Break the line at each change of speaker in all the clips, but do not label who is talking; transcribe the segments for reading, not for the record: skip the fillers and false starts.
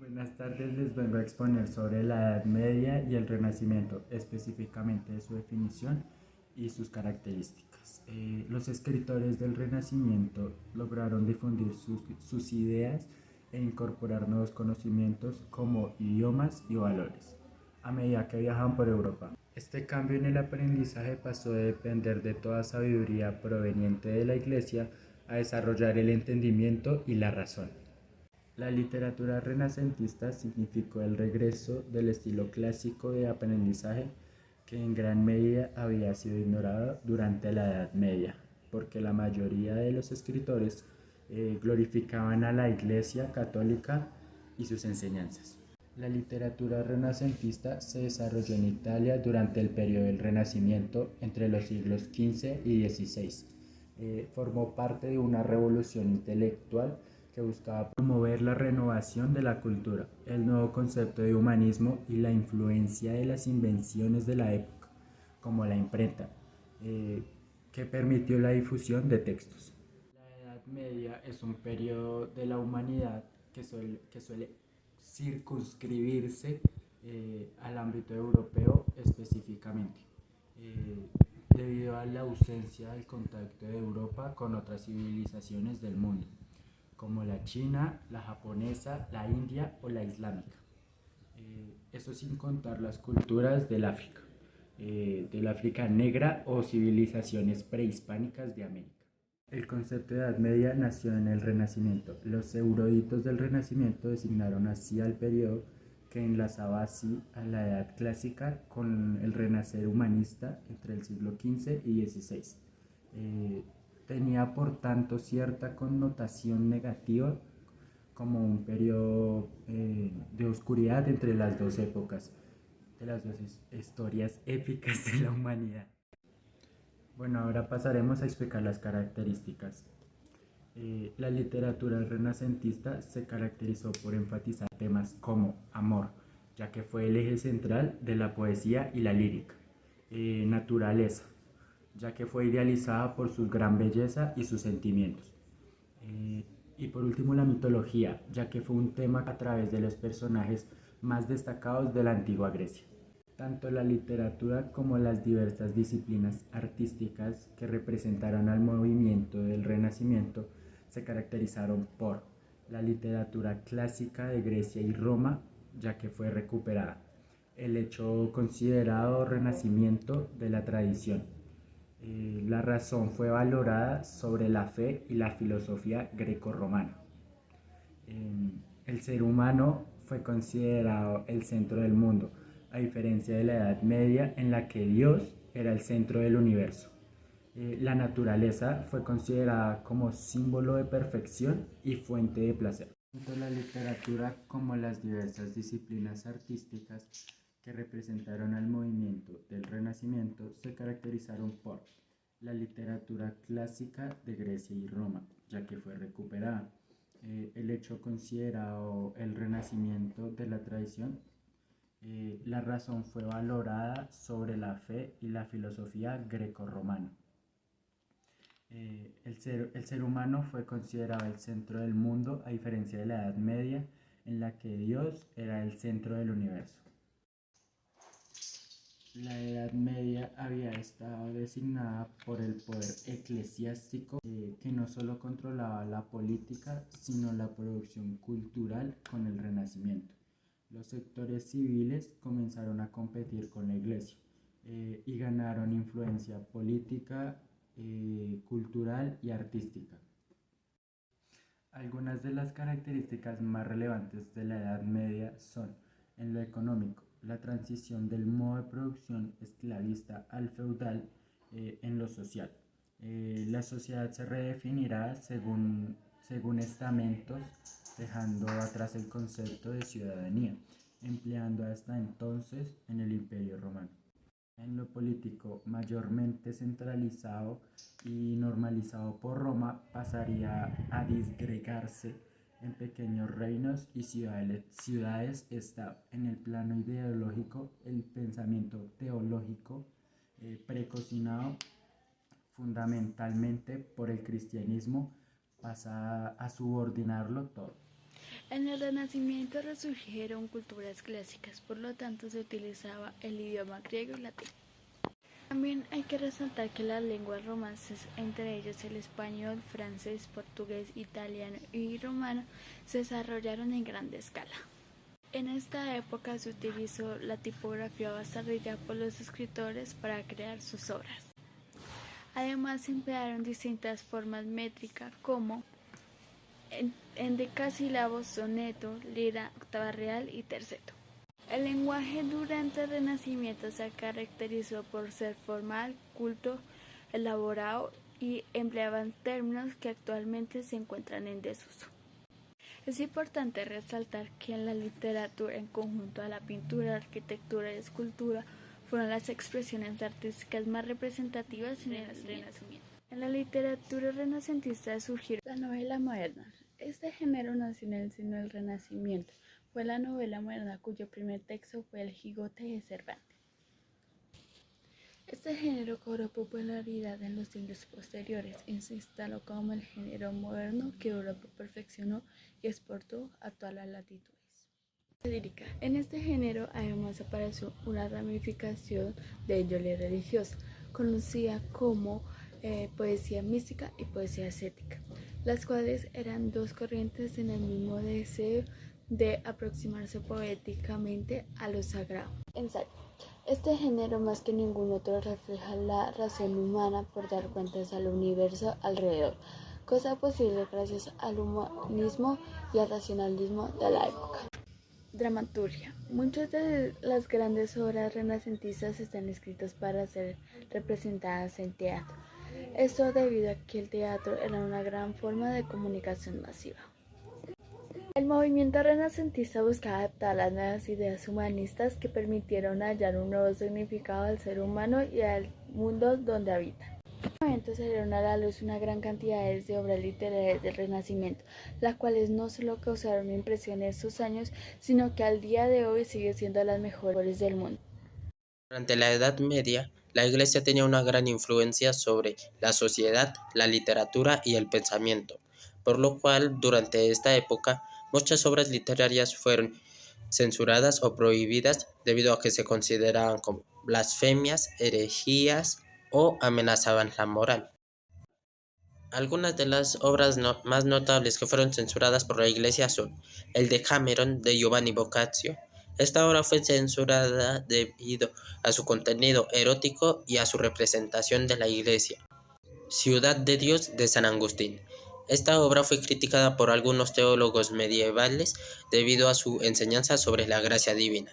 Buenas tardes, les vengo a exponer sobre la Edad Media y el Renacimiento, específicamente de su definición y sus características. Los escritores del Renacimiento lograron difundir sus ideas e incorporar nuevos conocimientos como idiomas y valores a medida que viajaban por Europa. Este cambio en el aprendizaje pasó de depender de toda sabiduría proveniente de la Iglesia a desarrollar el entendimiento y la razón. La literatura renacentista significó el regreso del estilo clásico de aprendizaje que en gran medida había sido ignorado durante la Edad Media, porque la mayoría de los escritores glorificaban a la Iglesia católica y sus enseñanzas. La literatura renacentista se desarrolló en Italia durante el periodo del Renacimiento entre los siglos XV y XVI. Formó parte de una revolución intelectual que buscaba promover la renovación de la cultura, el nuevo concepto de humanismo y la influencia de las invenciones de la época, como la imprenta, eh, que permitió la difusión de textos. La Edad Media es un periodo de la humanidad que suele circunscribirse al ámbito europeo específicamente, eh, debido a la ausencia del contacto de Europa con otras civilizaciones del mundo, como la china, la japonesa, la india o la islámica. Eso sin contar las culturas del África negra o civilizaciones prehispánicas de América. El concepto de Edad Media nació en el Renacimiento. Los eruditos del Renacimiento designaron así al periodo que enlazaba así a la Edad Clásica con el renacer humanista entre el siglo XV y XVI. Eh, Tenía por tanto cierta connotación negativa como un periodo de oscuridad entre las dos épocas, de las dos historias épicas de la humanidad. Bueno, ahora pasaremos a explicar las características. La literatura renacentista se caracterizó por enfatizar temas como amor, ya que fue el eje central de la poesía y la lírica. Naturaleza, ya que fue idealizada por su gran belleza y sus sentimientos. Eh, y por último la mitología, ya que fue un tema a través de los personajes más destacados de la antigua Grecia. Tanto la literatura como las diversas disciplinas artísticas que representaron al movimiento del Renacimiento se caracterizaron por la literatura clásica de Grecia y Roma, ya que fue recuperada, el hecho considerado renacimiento de la tradición. La razón fue valorada sobre la fe y la filosofía grecorromana. El ser humano fue considerado el centro del mundo, a diferencia de la Edad Media en la que Dios era el centro del universo. La naturaleza fue considerada como símbolo de perfección y fuente de placer. Tanto la literatura como las diversas disciplinas artísticas que representaron al movimiento del Renacimiento se caracterizaron por la literatura clásica de Grecia y Roma, ya que fue recuperada. El hecho considerado el renacimiento de la tradición, la razón fue valorada sobre la fe y la filosofía grecorromana. El ser humano fue considerado el centro del mundo, a diferencia de la Edad Media, en la que Dios era el centro del universo. La Edad Media había estado designada por el poder eclesiástico, que no solo controlaba la política, sino la producción cultural con el Renacimiento. Los sectores civiles comenzaron a competir con la Iglesia, y ganaron influencia política, cultural y artística. Algunas de las características más relevantes de la Edad Media son, en lo económico, la transición del modo de producción esclavista al feudal. En lo social, la sociedad se redefinirá según estamentos, dejando atrás el concepto de ciudadanía, empleando hasta entonces en el Imperio Romano. En lo político, mayormente centralizado y normalizado por Roma, pasaría a disgregarse en pequeños reinos y ciudades-estado. En el plano ideológico, el pensamiento teológico, precocinado fundamentalmente por el cristianismo, pasa a subordinarlo todo.
En el Renacimiento resurgieron culturas clásicas, por lo tanto se utilizaba el idioma griego y latín. También hay que resaltar que las lenguas romances, entre ellas el español, francés, portugués, italiano y romano, se desarrollaron en gran escala. En esta época se utilizó la tipografía bastarrilla por los escritores para crear sus obras. Además se emplearon distintas formas métricas como endecasílabos, soneto, lira, octava real y terceto. El lenguaje durante el Renacimiento se caracterizó por ser formal, culto, elaborado y empleaban términos que actualmente se encuentran en desuso. Es importante resaltar que en la literatura, en conjunto a la pintura, arquitectura y escultura, fueron las expresiones artísticas más representativas en el Renacimiento. En la literatura renacentista surgió la novela moderna. Este género nació en el seno del Renacimiento. Fue la novela moderna cuyo primer texto fue El Quijote de Cervantes. Este género cobró popularidad en los siglos posteriores y se instaló como el género moderno que Europa perfeccionó y exportó a todas las latitudes. Lírica. En este género además apareció una ramificación de índole religiosa, conocida como poesía mística y poesía ascética, las cuales eran dos corrientes en el mismo deseo de aproximarse poéticamente a lo sagrado. Ensayo. Este género más que ningún otro refleja la razón humana por dar cuentas al universo alrededor, cosa posible gracias al humanismo y al racionalismo de la época. Dramaturgia. Muchas de las grandes obras renacentistas están escritas para ser representadas en teatro. Esto debido a que el teatro era una gran forma de comunicación masiva. El movimiento renacentista buscaba adaptar las nuevas ideas humanistas que permitieron hallar un nuevo significado al ser humano y al mundo donde habita. En este momento salieron a la luz una gran cantidad de obras literarias del Renacimiento, las cuales no solo causaron impresión en sus años, sino que al día de hoy siguen siendo las mejores del mundo.
Durante la Edad Media, la Iglesia tenía una gran influencia sobre la sociedad, la literatura y el pensamiento, por lo cual, durante esta época, muchas obras literarias fueron censuradas o prohibidas debido a que se consideraban como blasfemias, herejías o amenazaban la moral. Algunas de las obras más notables que fueron censuradas por la Iglesia son el Decameron de Giovanni Boccaccio. Esta obra fue censurada debido a su contenido erótico y a su representación de la Iglesia. Ciudad de Dios de San Agustín. Esta obra fue criticada por algunos teólogos medievales debido a su enseñanza sobre la gracia divina.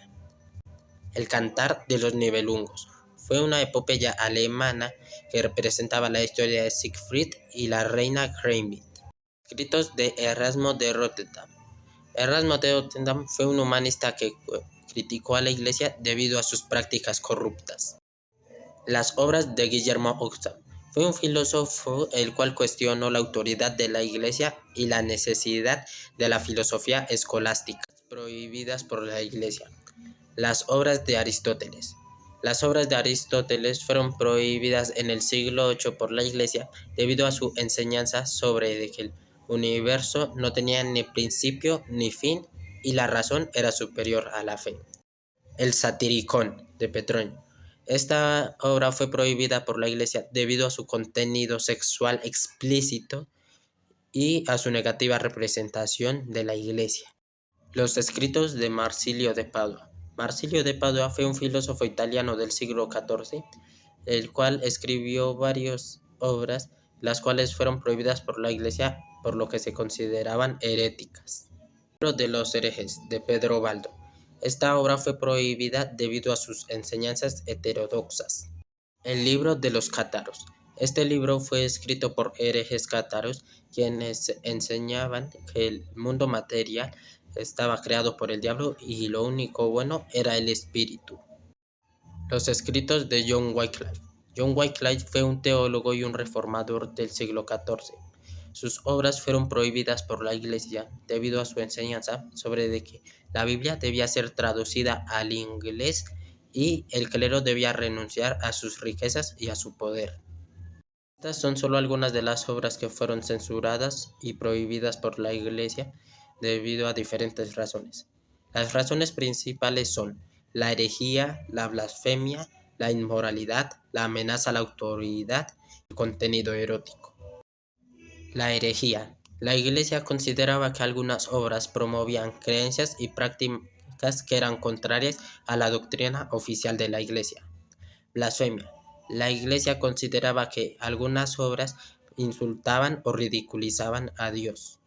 El Cantar de los Nibelungos. Fue una epopeya alemana que representaba la historia de Siegfried y la reina Kriemhild. Escritos de Erasmo de Rotterdam. Erasmo de Rotterdam fue un humanista que criticó a la Iglesia debido a sus prácticas corruptas. Las obras de Guillermo Oxfam. Fue un filósofo el cual cuestionó la autoridad de la Iglesia y la necesidad de la filosofía escolástica, prohibidas por la Iglesia. Las obras de Aristóteles. Las obras de Aristóteles fueron prohibidas en el siglo VIII por la Iglesia debido a su enseñanza sobre que el universo no tenía ni principio ni fin y la razón era superior a la fe. El Satiricón de Petronio. Esta obra fue prohibida por la Iglesia debido a su contenido sexual explícito y a su negativa representación de la Iglesia. Los escritos de Marsilio de Padua. Marsilio de Padua fue un filósofo italiano del siglo XIV, el cual escribió varias obras, las cuales fueron prohibidas por la Iglesia por lo que se consideraban heréticas. El libro de los herejes de Pedro Baldo. Esta obra fue prohibida debido a sus enseñanzas heterodoxas. El libro de los cátaros. Este libro fue escrito por herejes cátaros, quienes enseñaban que el mundo material estaba creado por el diablo y lo único bueno era el espíritu. Los escritos de John Wycliffe. John Wycliffe fue un teólogo y un reformador del siglo XIV. Sus obras fueron prohibidas por la Iglesia debido a su enseñanza sobre de que la Biblia debía ser traducida al inglés y el clero debía renunciar a sus riquezas y a su poder. Estas son solo algunas de las obras que fueron censuradas y prohibidas por la Iglesia debido a diferentes razones. Las razones principales son la herejía, la blasfemia, la inmoralidad, la amenaza a la autoridad y el contenido erótico. La herejía. La Iglesia consideraba que algunas obras promovían creencias y prácticas que eran contrarias a la doctrina oficial de la Iglesia. Blasfemia. La Iglesia consideraba que algunas obras insultaban o ridiculizaban a Dios.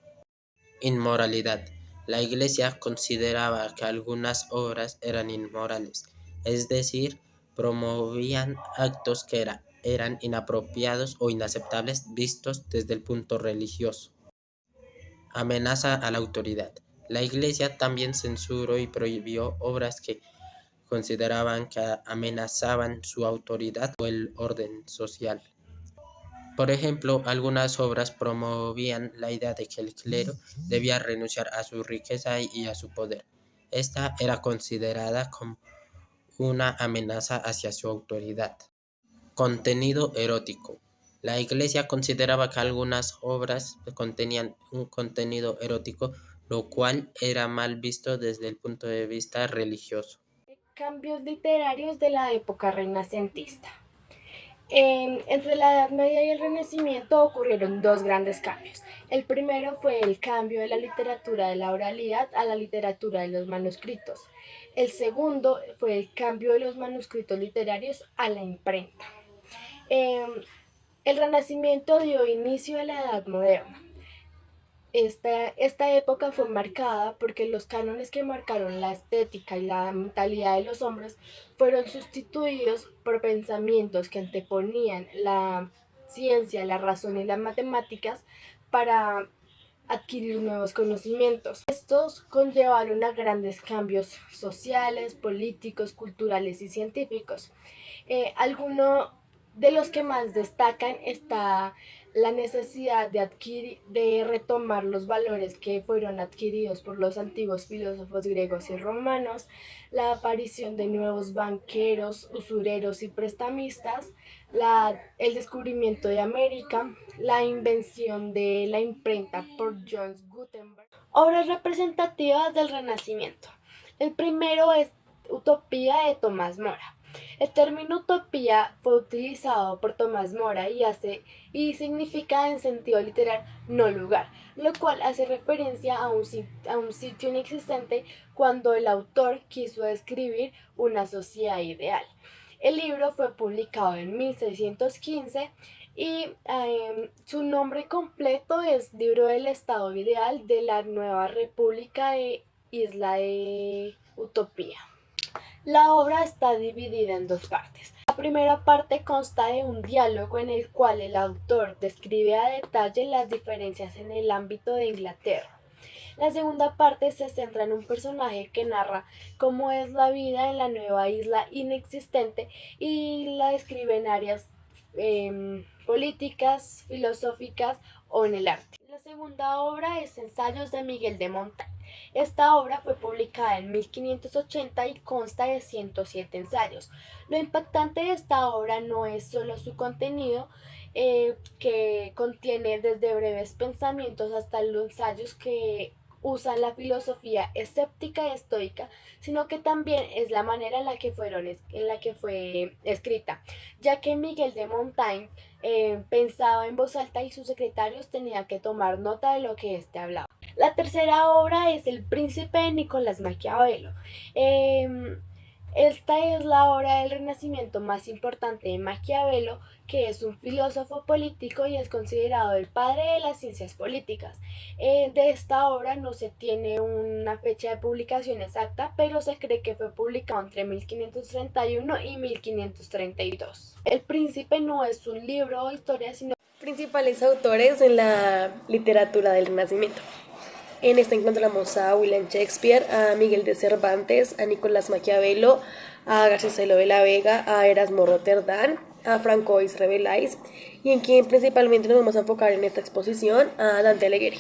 Inmoralidad. La Iglesia consideraba que algunas obras eran inmorales, es decir, promovían actos que eran inapropiados o inaceptables vistos desde el punto religioso. Amenaza a la autoridad. La Iglesia también censuró y prohibió obras que consideraban que amenazaban su autoridad o el orden social. Por ejemplo, algunas obras promovían la idea de que el clero debía renunciar a su riqueza y a su poder. Esta era considerada como una amenaza hacia su autoridad. Contenido erótico. La Iglesia consideraba que algunas obras contenían un contenido erótico, lo cual era mal visto desde el punto de vista religioso.
Cambios literarios de la época renacentista. Entre la Edad Media y el Renacimiento ocurrieron dos grandes cambios. El primero fue el cambio de la literatura de la oralidad a la literatura de los manuscritos. El segundo fue el cambio de los manuscritos literarios a la imprenta. El Renacimiento dio inicio a la Edad Moderna. Esta época fue marcada porque los cánones que marcaron la estética y la mentalidad de los hombres fueron sustituidos por pensamientos que anteponían la ciencia, la razón y las matemáticas para adquirir nuevos conocimientos. Estos conllevaron a grandes cambios sociales, políticos, culturales y científicos. Algunos de los que más destacan está la necesidad de retomar los valores que fueron adquiridos por los antiguos filósofos griegos y romanos, la aparición de nuevos banqueros, usureros y prestamistas, el descubrimiento de América, la invención de la imprenta por John Gutenberg. Obras representativas del Renacimiento. El primero es Utopía de Tomás Mora. El término utopía fue utilizado por Tomás Mora y significa en sentido literal no lugar, lo cual hace referencia a un sitio inexistente cuando el autor quiso describir una sociedad ideal. El libro fue publicado en 1615 y su nombre completo es Libro del Estado Ideal de la Nueva República de Isla de Utopía. La obra está dividida en dos partes. La primera parte consta de un diálogo en el cual el autor describe a detalle las diferencias en el ámbito de Inglaterra. La segunda parte se centra en un personaje que narra cómo es la vida en la nueva isla inexistente y la describe en áreas políticas, filosóficas o en el arte. La segunda obra es Ensayos de Miguel de Montaigne. Esta obra fue publicada en 1580 y consta de 107 ensayos. Lo impactante de esta obra no es solo su contenido, que contiene desde breves pensamientos hasta los ensayos que usan la filosofía escéptica y estoica, sino que también es la manera en la que fue escrita, ya que Miguel de Montaigne pensaba en voz alta y sus secretarios tenían que tomar nota de lo que éste hablaba. La tercera obra es El Príncipe de Nicolás Maquiavelo. Esta es la obra del Renacimiento más importante de Maquiavelo, que es un filósofo político y es considerado el padre de las ciencias políticas. De esta obra no se tiene una fecha de publicación exacta, pero se cree que fue publicado entre 1531 y 1532. El Príncipe no es un libro o historia, sino
principales autores en la literatura del Renacimiento. En esta encontramos a William Shakespeare, a Miguel de Cervantes, a Nicolás Maquiavelo, a Garcilaso de la Vega, a Erasmo Rotterdam, a Francois Rabelais, y en quien principalmente nos vamos a enfocar en esta exposición a Dante Alighieri.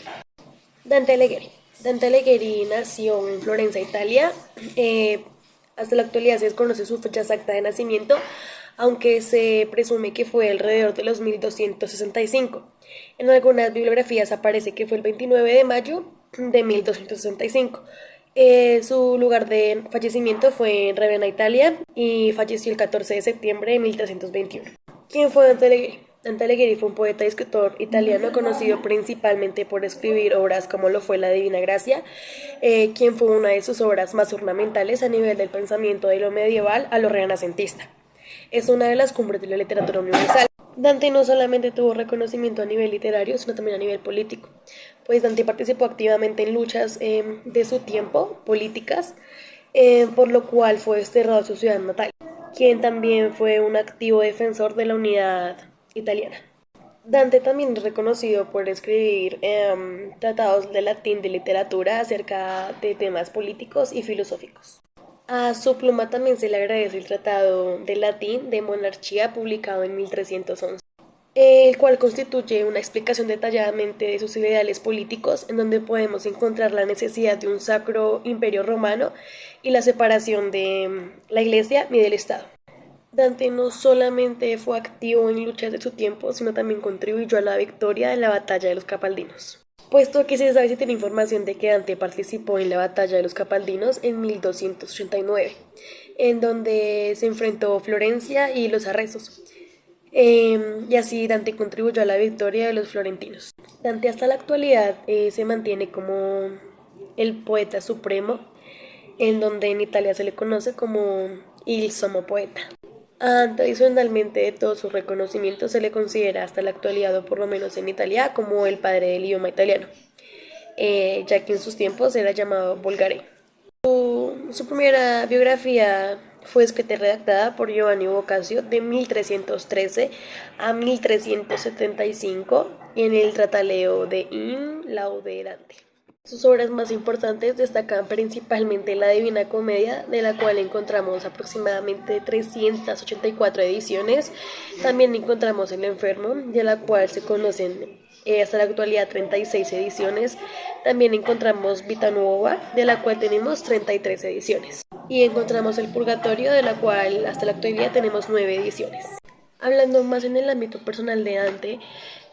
Dante Alighieri nació en Florencia, Italia. Hasta la actualidad se desconoce su fecha exacta de nacimiento, aunque se presume que fue alrededor de los 1265. En algunas bibliografías aparece que fue el 29 de mayo de 1265. Su lugar de fallecimiento fue en Ravenna, Italia, y falleció el 14 de septiembre de 1321. ¿Quién fue Dante Alighieri? Dante Alighieri fue un poeta y escritor italiano conocido principalmente por escribir obras como lo fue La Divina Gracia, quien fue una de sus obras más ornamentales a nivel del pensamiento de lo medieval a lo renacentista. Es una de las cumbres de la literatura universal. Dante no solamente tuvo reconocimiento a nivel literario, sino también a nivel político, pues Dante participó activamente en luchas de su tiempo, políticas, por lo cual fue desterrado de su ciudad natal, quien también fue un activo defensor de la unidad italiana. Dante también es reconocido por escribir tratados de latín de literatura acerca de temas políticos y filosóficos. A su pluma también se le agradece el Tratado de Latín de Monarquía publicado en 1311, el cual constituye una explicación detalladamente de sus ideales políticos, en donde podemos encontrar la necesidad de un sacro imperio romano y la separación de la Iglesia y del Estado. Dante no solamente fue activo en luchas de su tiempo, sino también contribuyó a la victoria en la batalla de los Capaldinos. Puesto que se sabe, se tiene información de que Dante participó en la batalla de los Capaldinos en 1289, en donde se enfrentó Florencia y los Arresos. Y así Dante contribuyó a la victoria de los florentinos. Dante hasta la actualidad se mantiene como el poeta supremo, en donde en Italia se le conoce como il Sommo Poeta. Adicionalmente de todos sus reconocimientos se le considera hasta la actualidad, o por lo menos en Italia, como el padre del idioma italiano, ya que en sus tiempos era llamado Volgare. Su primera biografía fue escrita y redactada por Giovanni Boccaccio de 1313 a 1375 en el Trataleo de In Laude Dante. Sus obras más importantes destacan principalmente la Divina Comedia, de la cual encontramos aproximadamente 384 ediciones. También encontramos El Enfermo, de la cual se conocen hasta la actualidad 36 ediciones. También encontramos Vita Nuova, de la cual tenemos 33 ediciones. Y encontramos El Purgatorio, de la cual hasta la actualidad tenemos 9 ediciones. Hablando más en el ámbito personal de Dante,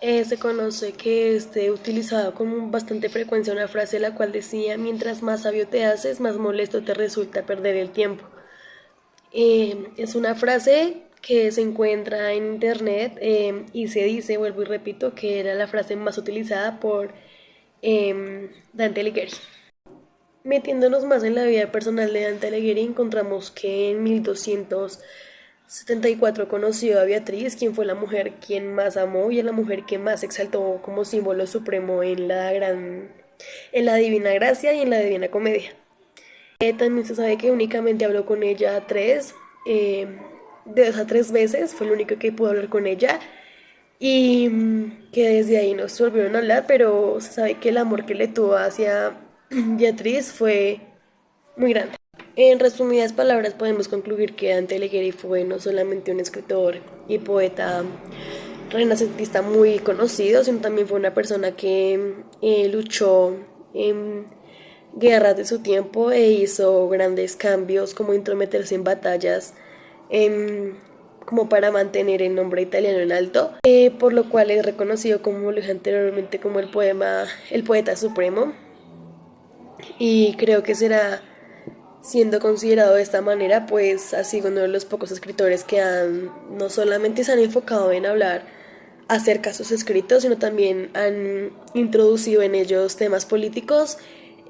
se conoce que utilizaba con bastante frecuencia una frase la cual decía: mientras más sabio te haces, más molesto te resulta perder el tiempo. Es una frase que se encuentra en internet y se dice, vuelvo y repito, que era la frase más utilizada por Dante Alighieri. Metiéndonos más en la vida personal de Dante Alighieri, encontramos que en 1274 conoció a Beatriz, quien fue la mujer quien más amó y a la mujer que más exaltó como símbolo supremo en la Divina Gracia y en la Divina Comedia. También se sabe que únicamente habló con ella de esas 3 veces, fue lo único que pudo hablar con ella, y que desde ahí no se volvieron a hablar, pero se sabe que el amor que le tuvo hacia Beatriz fue muy grande. En resumidas palabras, podemos concluir que Dante Alighieri fue no solamente un escritor y poeta renacentista muy conocido, sino también fue una persona que luchó en guerras de su tiempo e hizo grandes cambios, como intrometerse en batallas como para mantener el nombre italiano en alto, por lo cual es reconocido, como lo dije anteriormente, como el poeta supremo, y creo que será siendo considerado de esta manera, pues ha sido uno de los pocos escritores que no solamente se han enfocado en hablar acerca de sus escritos, sino también han introducido en ellos temas políticos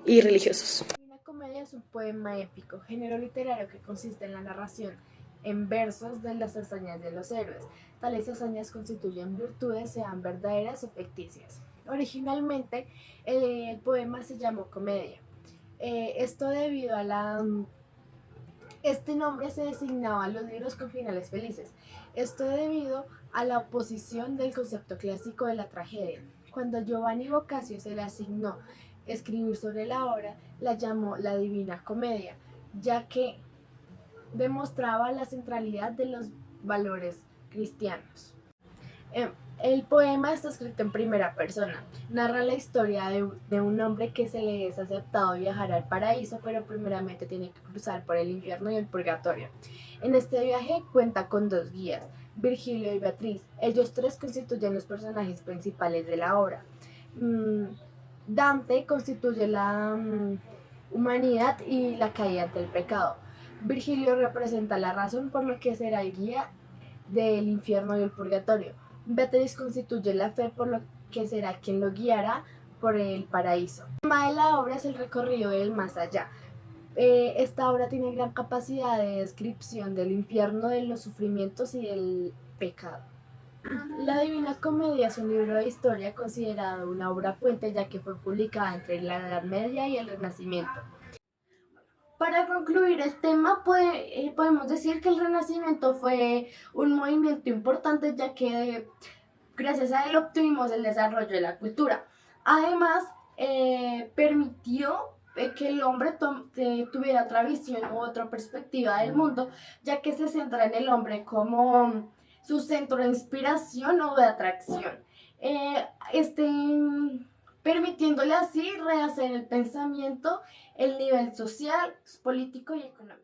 y religiosos.
La comedia es un poema épico, género literario que consiste en la narración en versos de las hazañas de los héroes. Tales hazañas constituyen virtudes, sean verdaderas o ficticias. Originalmente, el poema se llamó comedia. Esto debido a este nombre se designaba a los libros con finales felices. Esto debido a la oposición del concepto clásico de la tragedia. Cuando Giovanni Boccaccio se le asignó escribir sobre la obra, la llamó la Divina Comedia, ya que demostraba la centralidad de los valores cristianos. El poema está escrito en primera persona. Narra la historia de un hombre que se le es aceptado viajar al paraíso, pero primeramente tiene que cruzar por el infierno y el purgatorio. En este viaje cuenta con 2 guías, Virgilio y Beatriz. Ellos 3 constituyen los personajes principales de la obra. Dante constituye la humanidad y la caída del pecado. Virgilio representa la razón, por lo que será el guía del infierno y el purgatorio. Beatriz constituye la fe, por lo que será quien lo guiará por el paraíso. El tema de la obra es el recorrido del más allá. Esta obra tiene gran capacidad de descripción del infierno, de los sufrimientos y del pecado. La Divina Comedia es un libro de historia considerado una obra puente, ya que fue publicada entre la Edad Media y el Renacimiento. Para concluir el tema, podemos decir que el Renacimiento fue un movimiento importante, ya que gracias a él obtuvimos el desarrollo de la cultura. Además, permitió que el hombre tuviera otra visión u otra perspectiva del mundo, ya que se centra en el hombre como su centro de inspiración o de atracción, permitiéndole así rehacer el pensamiento, el nivel social, político y económico.